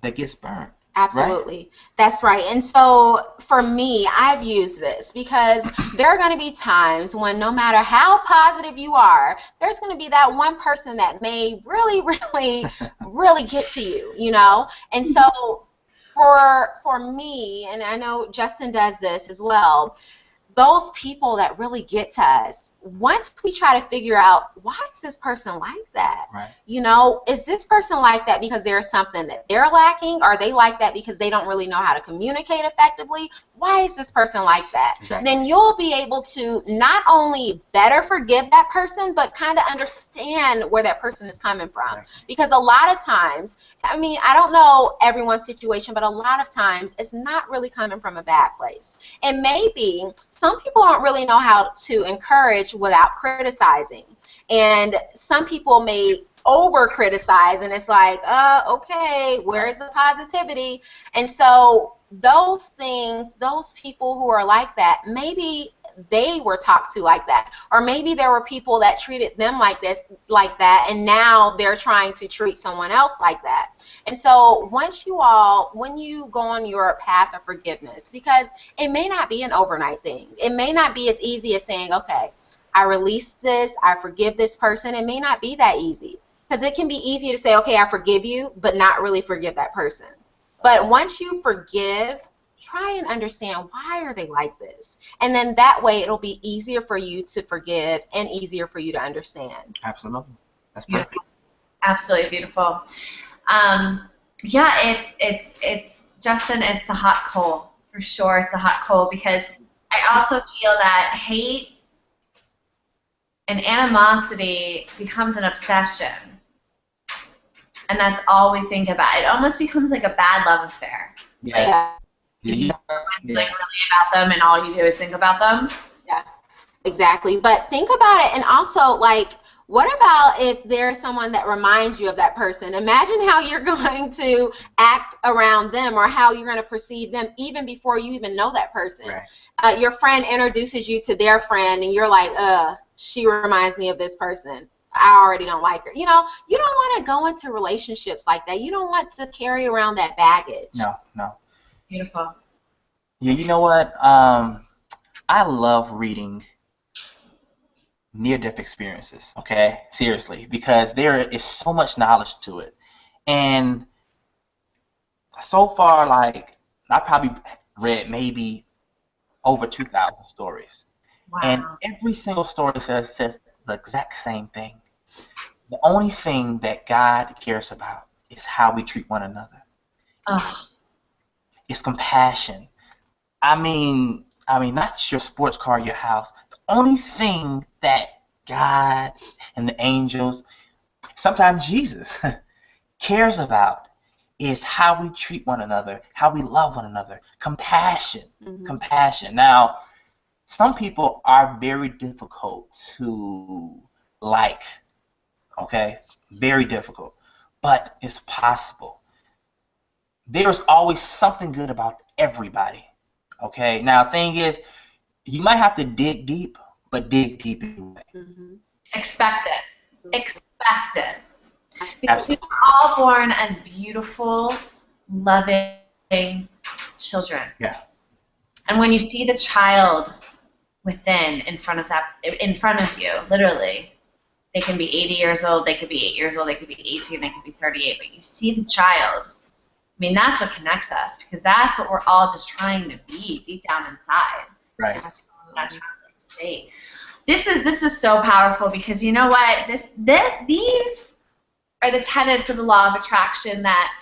that gets burned. Absolutely. Right? That's right. And so for me, I've used this because there are going to be times when no matter how positive you are, there's going to be that one person that may really get to you, you know? And so for me, and I know Justin does this as well, those people that really get to us, once we try to figure out, why is this person like that? Right. You know, is this person like that because there's something that they're lacking? Are they like that because they don't really know how to communicate effectively? Why is this person like that? Exactly. Then you'll be able to not only better forgive that person, but kind of understand where that person is coming from. Exactly. Because a lot of times, I mean, I don't know everyone's situation, but a lot of times it's not really coming from a bad place. And maybe some people don't really know how to encourage without criticizing. And some people may over criticize, and it's like, okay, where is the positivity? And so those things, those people who are like that, maybe they were talked to like that, or maybe there were people that treated them like this, like that, and now they're trying to treat someone else like that. And so when you go on your path of forgiveness, because it may not be an overnight thing, it may not be as easy as saying, okay, I release this, I forgive this person. It may not be that easy, because it can be easy to say, okay, I forgive you, but not really forgive that person. But once you forgive, try and understand, why are they like this? And then that way it'll be easier for you to forgive and easier for you to understand. Absolutely. That's perfect. Beautiful. Absolutely beautiful. Yeah, it's Justin, it's a hot coal. For sure, it's a hot coal, because I also feel that hate and animosity becomes an obsession. And that's all we think about. It almost becomes like a bad love affair. Yeah. It's like really about them, and all you do is think about them. Yeah, exactly. But think about it, and also, like, what about if there's someone that reminds you of that person? Imagine how you're going to act around them, or how you're going to perceive them even before you even know that person. Right. Your friend introduces you to their friend, and you're like, she reminds me of this person. I already don't like her. You know, you don't want to go into relationships like that. You don't want to carry around that baggage. No. Beautiful. Yeah, you know what? I love reading near-death experiences, okay? Seriously, because there is so much knowledge to it. And so far, like, I probably read maybe over 2,000 stories. Wow. And every single story says the exact same thing. The only thing that God cares about is how we treat one another. Oh. It's compassion. I mean, not your sports car, your house. The only thing that God and the angels, sometimes Jesus, cares about is how we treat one another, how we love one another. Compassion. Mm-hmm. Compassion. Now, some people are very difficult to like, okay? It's very difficult, but it's possible. There's always something good about everybody, okay? Now, the thing is, you might have to dig deep, but dig deep anyway. Mm-hmm. Expect it. Expect it. Because Absolutely. we're all born as beautiful, loving children. Yeah. And when you see the child within, in front of you, literally, they can be 80 years old, they could be 8 years old, they could be 18, they could be 38, but you see the child. I mean, that's what connects us, because that's what we're all just trying to be deep down inside. Right. Absolutely. Not trying to say. This is so powerful, because you know what? These are the tenets of the law of attraction that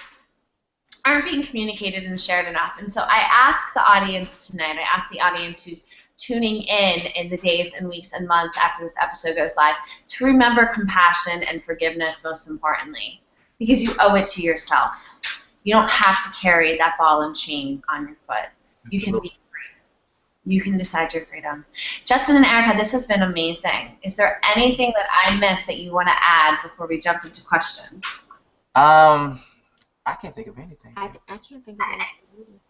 aren't being communicated and shared enough. And so I ask the audience tonight, I ask the audience who's tuning in the days and weeks and months after this episode goes live, to remember compassion and forgiveness most importantly, because you owe it to yourself. You don't have to carry that ball and chain on your foot. You can be free. You can decide your freedom. Justin and Erica, this has been amazing. Is there anything that I missed that you want to add before we jump into questions? I can't think of anything. I can't think of anything.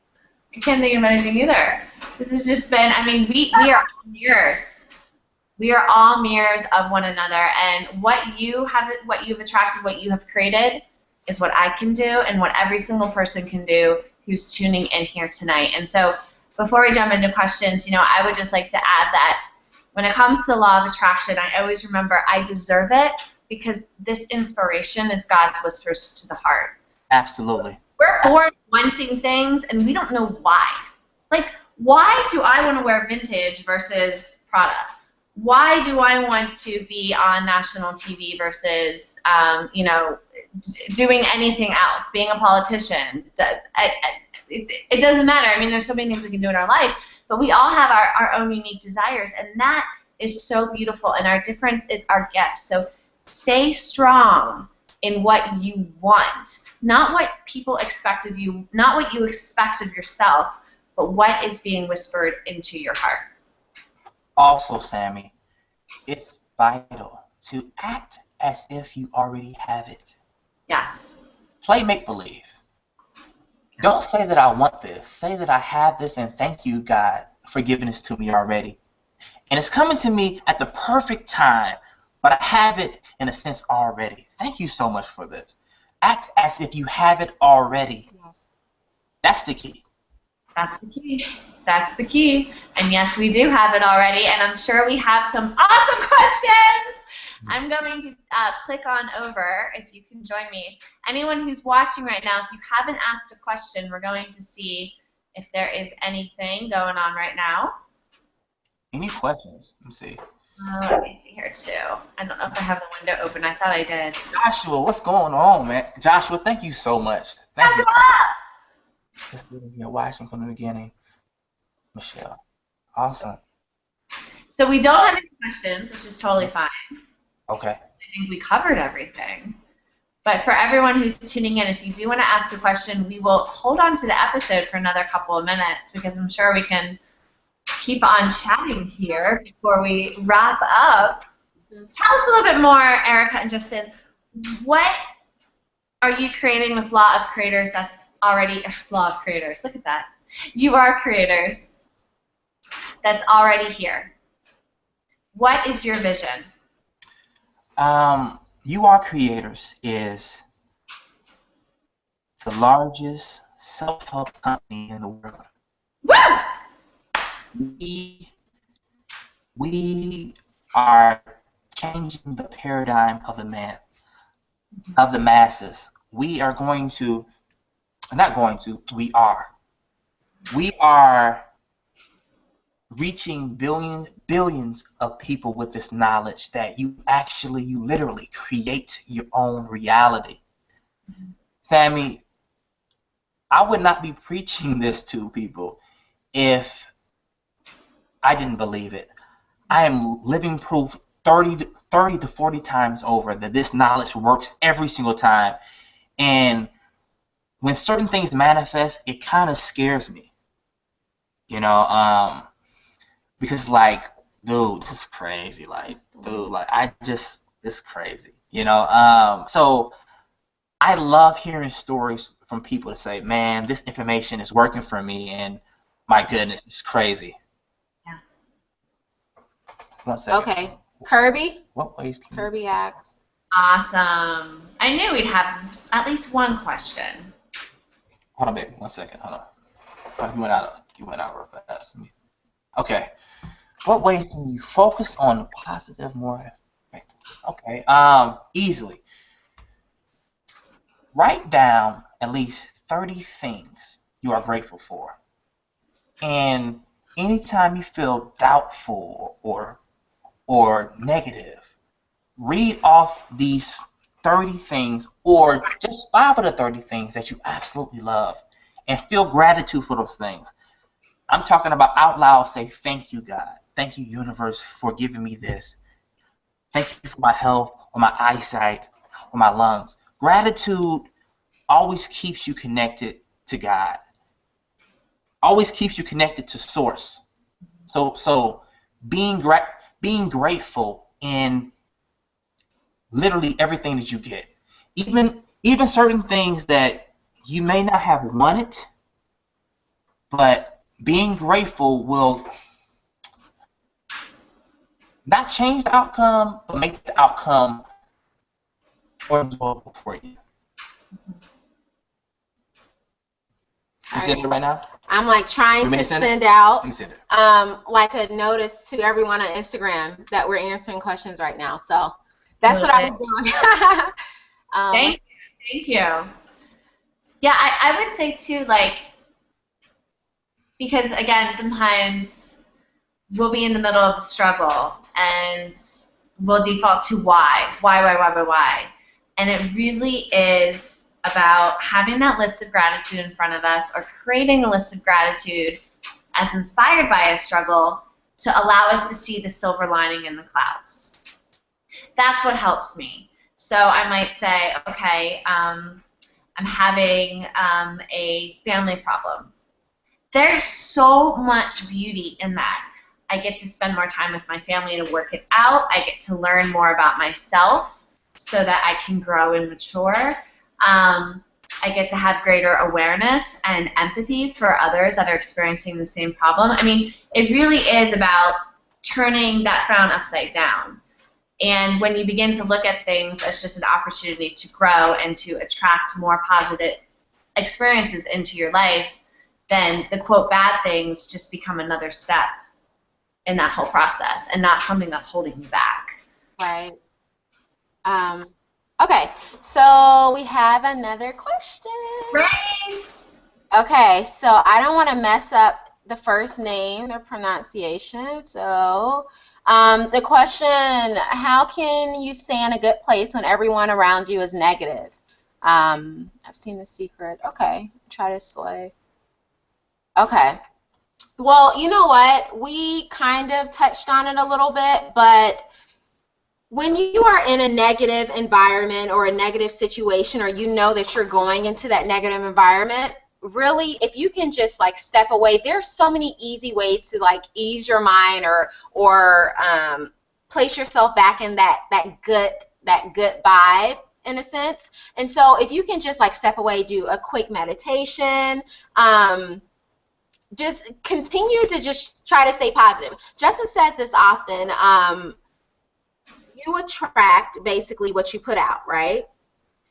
I can't think of anything either. This has just been, I mean, we are all mirrors. We are all mirrors of one another, and what you've attracted, what you have created, is what I can do and what every single person can do who's tuning in here tonight. And so before we jump into questions, you know, I would just like to add that when it comes to the law of attraction, I always remember I deserve it, because this inspiration is God's whispers to the heart. Absolutely. We're born wanting things, and we don't know why. Like, Why do I want to wear vintage versus Prada? Why do I want to be on national TV versus, doing anything else, being a politician? It doesn't matter. I mean, there's so many things we can do in our life, but we all have our own unique desires, and that is so beautiful, and our difference is our gift. So stay strong in what you want, not what people expect of you, not what you expect of yourself, but what is being whispered into your heart. Also, Sammy, it's vital to act as if you already have it. Yes. Play make-believe. Don't say that I want this. Say that I have this, and thank you, God, for giving this to me already. And it's coming to me at the perfect time, but I have it in a sense already. Thank you so much for this. Act as if you have it already. Yes. That's the key. That's the key. That's the key. And yes, we do have it already, and I'm sure we have some awesome questions. I'm going to click on over, if you can join me. Anyone who's watching right now, if you haven't asked a question, we're going to see if there is anything going on right now. Any questions? Let me see. Let me see here, too. I don't know if I have the window open. I thought I did. Joshua, what's going on, man? Joshua, thank you so much. Thank you. Just being here watching from the beginning. Michelle. Awesome. So we don't have any questions, which is totally fine. Okay. I think we covered everything. But for everyone who's tuning in, if you do want to ask a question, we will hold on to the episode for another couple of minutes because I'm sure we can keep on chatting here before we wrap up. Tell us a little bit more, Erica and Justin. What are you creating with Law of Creators that's already, Law of Creators, look at that. You are creators that's already here. What is your vision? YouAreCreators is the largest self-help company in the world. Woo! We are changing the paradigm of the masses. We are going to, not going to, we are. We are reaching billions of people with this knowledge that you literally create your own reality. Sammy, I would not be preaching this to people if I didn't believe it. I am living proof 30 to 40 times over that this knowledge works every single time. And when certain things manifest, it kind of scares me. Because like, dude, this is crazy. Like, dude, like this is crazy. So I love hearing stories from people to say, man, this information is working for me, and my goodness, it's crazy. Yeah. 1 second. Okay. Kirby? What ways can Kirby asked. Awesome. I knew we'd have at least one question. Hold on, baby. 1 second. Hold on. Oh, you went out real fast. Okay. What ways can you focus on the positive more effectively? Okay. Easily. Write down at least 30 things you are grateful for. And anytime you feel doubtful or negative, read off these 30 things, or just 5 of the 30 things that you absolutely love, and feel gratitude for those things. I'm talking about out loud. Say, thank you, God. Thank you, universe, for giving me this. Thank you for my health, or my eyesight, or my lungs. Gratitude always keeps you connected to God. Always keeps you connected to source. So being grateful in literally everything that you get, even certain things that you may not have wanted, but being grateful will not change the outcome, but make the outcome more enjoyable for you. You send it right now? I'm like trying to send out like a notice to everyone on Instagram that we're answering questions right now. So that's what I was doing. Thank you. Yeah, I would say too, like, Because again, sometimes we'll be in the middle of a struggle and we'll default to why. And it really is about having that list of gratitude in front of us, or creating a list of gratitude as inspired by a struggle to allow us to see the silver lining in the clouds. That's what helps me. So I might say, okay, I'm having a family problem. There's so much beauty in that. I get to spend more time with my family to work it out. I get to learn more about myself so that I can grow and mature. I get to have greater awareness and empathy for others that are experiencing the same problem. I mean, it really is about turning that frown upside down. And when you begin to look at things as just an opportunity to grow and to attract more positive experiences into your life, then the quote bad things just become another step in that whole process and not something that's holding you back. Right. Okay, so we have another question. Right. Okay, so I don't want to mess up the first name, the pronunciation. So the question, how can you stay in a good place when everyone around you is negative? I've seen The Secret. Okay, try to slay. Okay. Well, you know what? We kind of touched on it a little bit, but when you are in a negative environment or a negative situation, or you know that you're going into that negative environment, really, if you can just like step away, there's so many easy ways to like ease your mind or place yourself back in that good vibe, in a sense. And so if you can just like step away, do a quick meditation, just continue to just try to stay positive. Justin says this often. You attract basically what you put out, right?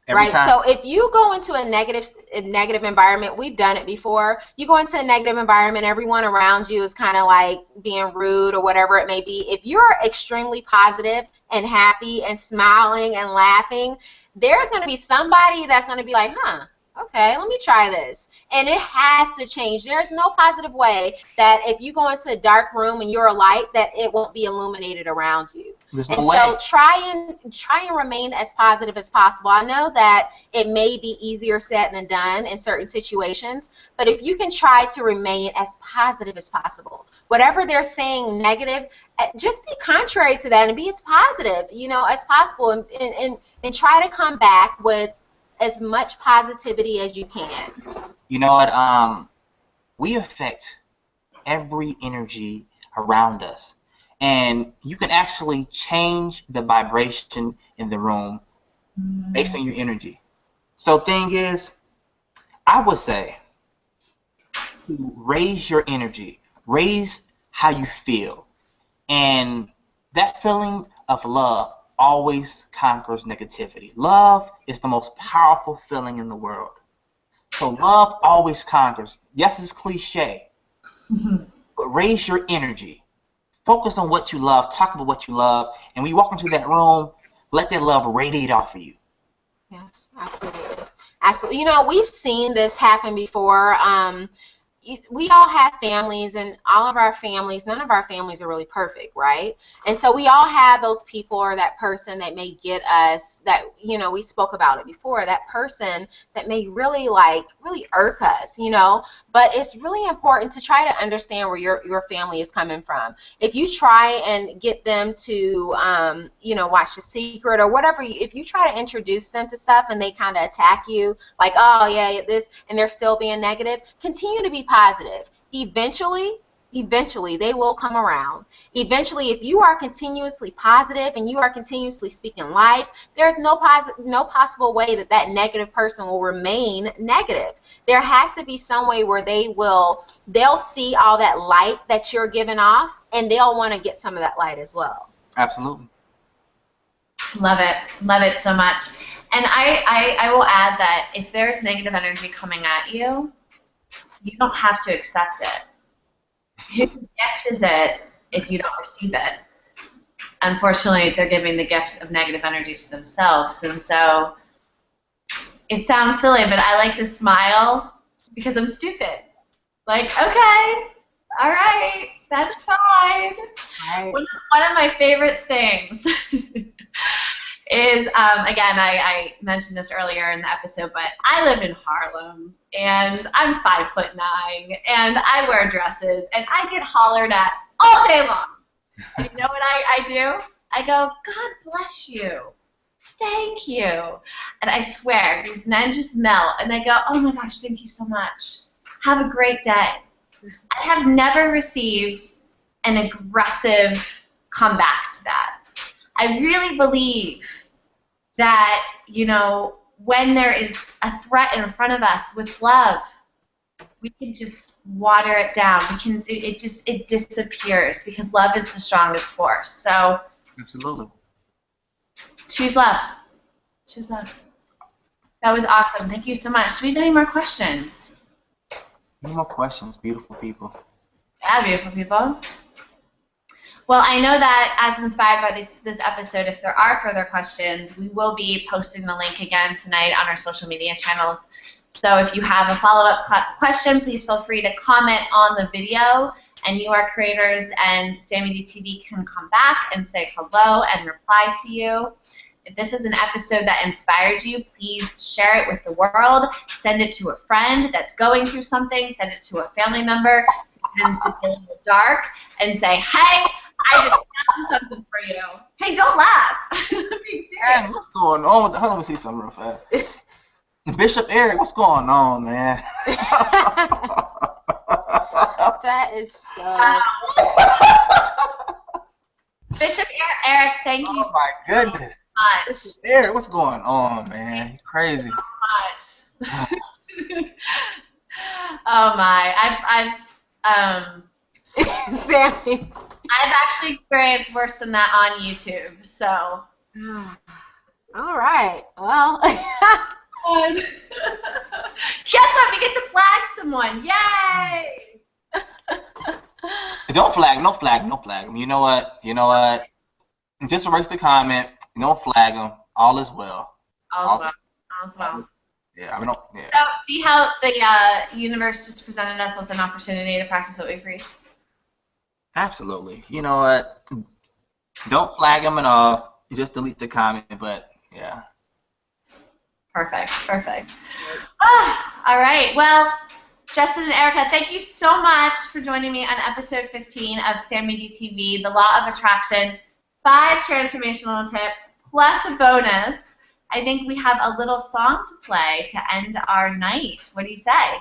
Every time. So if you go into a negative environment, we've done it before. You go into a negative environment, everyone around you is kind of like being rude or whatever it may be. If you're extremely positive and happy and smiling and laughing, there's going to be somebody that's going to be like, huh, okay, let me try this. And it has to change. There's no positive way that if you go into a dark room and you're a light, that it won't be illuminated around you. There's no and way. So try and remain as positive as possible. I know that it may be easier said than done in certain situations, but if you can try to remain as positive as possible, whatever they're saying negative, just be contrary to that and be as positive, as possible, and try to come back with as much positivity as you can. You know what? We affect every energy around us. And you can actually change the vibration in the room based on your energy. So thing is, I would say, raise your energy, raise how you feel. And that feeling of love always conquers negativity. Love is the most powerful feeling in the world. So love always conquers. Yes, it's cliche, but raise your energy. Focus on what you love, talk about what you love, and when you walk into that room, let that love radiate off of you. Yes, absolutely. Absolutely. We've seen this happen before. We all have families, and all of our families, none of our families are really perfect, right? And so we all have those people or that person that may get us, that, we spoke about it before, that person that may really irk us, but it's really important to try to understand where your family is coming from. If you try and get them to, watch The Secret or whatever, if you try to introduce them to stuff and they kind of attack you, like, oh yeah, this, and they're still being negative, continue to be positive. Eventually they will come around. Eventually, if you are continuously positive and you are continuously speaking life, there's no possible way that negative person will remain negative. There has to be some way where they'll see all that light that you're giving off, and they'll want to get some of that light as well. Absolutely. Love it so much. And I will add that if there's negative energy coming at you, you don't have to accept it. Whose gift is it if you don't receive it? Unfortunately, they're giving the gifts of negative energy to themselves. And so it sounds silly, but I like to smile because I'm stupid. Like, okay, all right, that's fine. Right. One of my favorite things is, again, I mentioned this earlier in the episode, but I live in Harlem, and I'm 5'9", and I wear dresses, and I get hollered at all day long. And you know what I do? I go, God bless you. Thank you. And I swear, these men just melt, and they go, oh my gosh, thank you so much. Have a great day. I have never received an aggressive comeback to that. I really believe that, you know, when there is a threat in front of us with love, we can just water it down. We can, it disappears because love is the strongest force. So Absolutely. choose love. Choose love. That was awesome. Thank you so much. Do we have any more questions? Any more questions, beautiful people? Yeah, beautiful people. Well, I know that as inspired by this episode, if there are further questions, we will be posting the link again tonight on our social media channels. So if you have a follow-up question, please feel free to comment on the video, and YouAreCreators and SAMMYDTV can come back and say hello and reply to you. If this is an episode that inspired you, please share it with the world. Send it to a friend that's going through something. Send it to a family member who tends to feel in the dark, and say, hey, I just found something for you. Hey, don't laugh. I'm being serious. Man, what's going on? Hold on, let me see something real fast. Bishop Eric, what's going on, man? That is so. Bishop Eric, thank you Oh my goodness. much. Bishop Eric, what's going on, man? You're crazy. Much. Oh my, Sammy. I've actually experienced worse than that on YouTube. So. All right. Well. Guess what? We get to flag someone. Yay! Don't flag, no flag, no flag. You know what? You know what? Just erase the comment. Don't flag them. All is well. All's well. All's well. Yeah, I mean, don't. Yeah. So, see how the universe just presented us with an opportunity to practice what we preach? Absolutely. You know what? Don't flag them at all. You just delete the comment, but yeah. Perfect. Perfect. All right. Well, Justin and Erica, thank you so much for joining me on episode 15 of SAMMYDTV, The Law of Attraction, 5 transformational tips, plus a bonus. I think we have a little song to play to end our night. What do you say?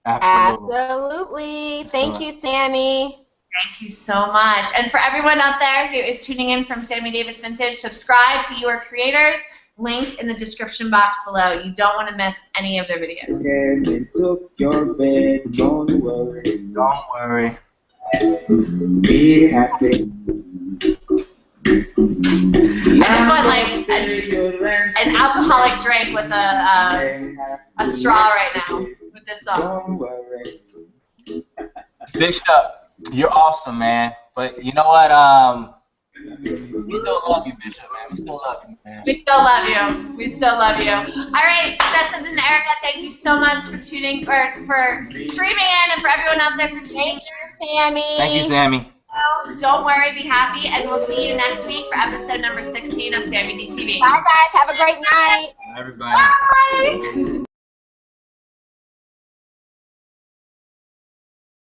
Absolutely. Absolutely. Thank you, Sammy. Thank you so much. And for everyone out there who is tuning in from Sammy Davis Vintage, subscribe to YouAreCreators, linked in the description box below. You don't want to miss any of their videos. Took your bed, don't worry. Don't worry. Be happy. I just want like an alcoholic drink with a straw right now with this song. Don't worry. Bishop, you're awesome, man. But you know what? We still love you, Bishop, man. We still love you, man. We still love you. We still love you. All right, Justin and Erica, thank you so much for tuning or for streaming in, and for everyone out there for tuning in. Thank you, Sammy. Thank you, Sammy. So, don't worry, be happy, and we'll see you next week for episode number 16 of SAMMYDTV. Bye, guys. Have a great night. Everybody. Bye.